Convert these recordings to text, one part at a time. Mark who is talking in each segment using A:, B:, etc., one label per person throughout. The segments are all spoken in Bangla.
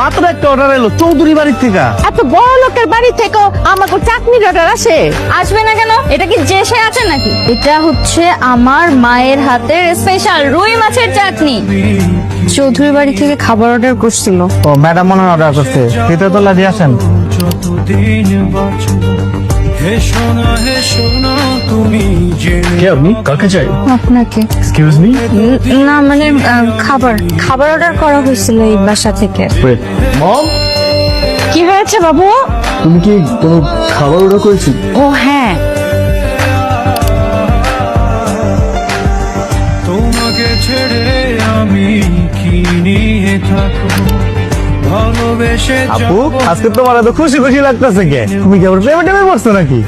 A: মাত্র একটা অর্ডার এলো চৌধুরী বাড়ির থেকে।
B: এত বড় লোকের বাড়ি থেকে আমাকে চাটনির অর্ডার আসে?
C: আসবে না কেন? এটা কি যে সে আছে নাকি? এটা হচ্ছে আমার মায়ের হাতের স্পেশাল রুই মাছের চাটনি। চৌধুরী বাড়ি থেকে খাবার অর্ডার করছিল।
A: ও ম্যাডাম মনে হয় অর্ডার করছে, ভিতরে তো লাগিয়ে আসেন। আপনি কাকে চাই?
C: আপনাকে।
A: Excuse me.
C: না মানে খাবার অর্ডার করা হয়েছিল এই বাসা থেকে।
A: মম,
B: কি হয়েছে বাবু?
A: তুমি কি কোনো খাবার অর্ডার করেছো?
B: ও হ্যাঁ,
D: তোমাকে ছেড়ে আমি কি নিয়ে থাকবো, ভালোবেসে
A: আপু আজকে তোমার এত খুশি খুশি লাগতেছে কে? তুমি কি আবার প্রেমে টেমে পড়ছো নাকি?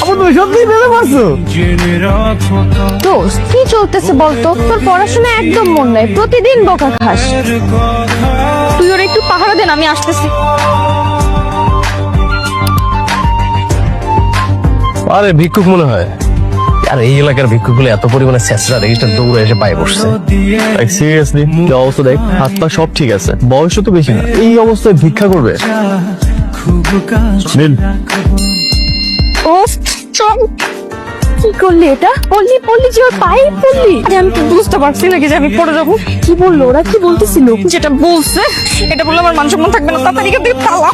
A: আপু তুমি সত্যি প্রেমে পড়ছো?
D: জেনে রাখো
B: দোস্ত কি চলতেছে বলতো? তোর পড়াশোনা একদম মন নাই, প্রতিদিন বকা খাস।
C: তুই ওর একটু পাহারা দেন, আমি আসতেছি।
E: আরে ভিক্ষুক মনে হয়। আর এই এলাকার ভিক্ষুকগুলো এত পরিমাণে ছেঁচড়া দেখিস দৌড়ে এসে পায়ে বসছে।
A: সিরিয়াসলি অবস্থা দেখ, হাত পা সব ঠিক আছে, বয়সও তো বেশি না, এই অবস্থায় ভিক্ষা করবে?
D: খুব কাছে
A: নিন।
B: ও চল, কি করলি এটা? পল্লি যে ওর পায়ে পড়লি?
C: আরে আমি তো বুঝতে পারছি নাকি যে আমি পড়ে যাবো।
B: কি বললো ওরা? কি বলতেছিল?
C: যেটা বলছে এটা বললে আমার মান সম্মান থাকবে না। তাড়াতাড়ি এখান থেকে পালা।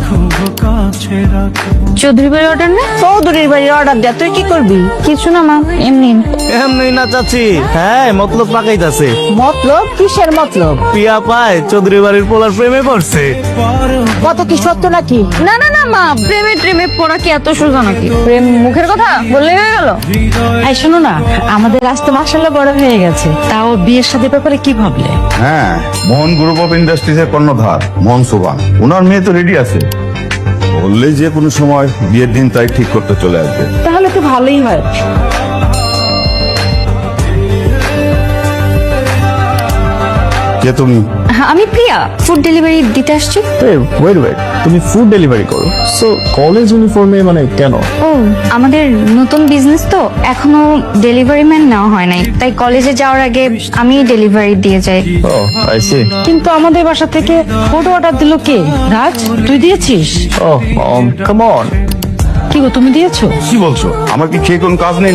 D: খুব কাছে রাখবো।
C: চৌধুরী বাড়ির অর্ডার না?
B: চৌধুরীর বাড়ির অর্ডার দেয়া, তুই কি করবি?
C: কিছু না মা, এমনি।
A: এমনি না চাচি, হ্যাঁ মতলব পাকাইতাছে।
B: মতলব? কিসের মতলব?
A: পিয়া পায় চৌধুরী বাড়ির পোলার প্রেমে পড়ছে।
B: কত কি সত্য নাকি?
C: না না না মা, প্রেমে পড়া কি এত সোজা নাকি? প্রেম মুখের কথা বললে হয়ে গেল?
B: এই শোনো না, আমাদের আজ তো মাশাআল্লাহ বড় হয়ে গেছে, তাও বিয়ের সাথে ব্যাপারে কি ভাবলে?
F: হ্যাঁ, মোহন গ্রুপ অফ ইন্ডাস্ট্রিজের কর্ণধার মোহন সুবান, ওনার মেয়ে তো রেডি আছে, বললেই যে কোনো সময় বিয়ের দিন তাই ঠিক করতে চলে আসবে।
B: তাহলে তো ভালোই হয়।
F: কে তুমি?
C: আমি প্রিয়া, ফুড ডেলিভারি দিতে আসছি।
A: ওয়েট, তুমি ফুড ডেলিভারি করো? সো কলেজ ইউনিফর্মে মানে কেন?
C: ও আমাদের নতুন বিজনেস তো, এখনো ডেলিভারি ম্যান নেওয়া হয় নাই, তাই কলেজে যাওয়ার আগে আমি ডেলিভারি দিয়ে যাই।
A: ও আই সি।
B: কিন্তু আমাদের বাসা থেকে ফুড অর্ডার দিল কে? রাজ, তুই দিয়েছিস?
A: ও কাম অন।
B: কি গো, তুমি দিয়েছো?
F: কি বলছো? আমার কি খেয়ে কোনো কাজ নেই?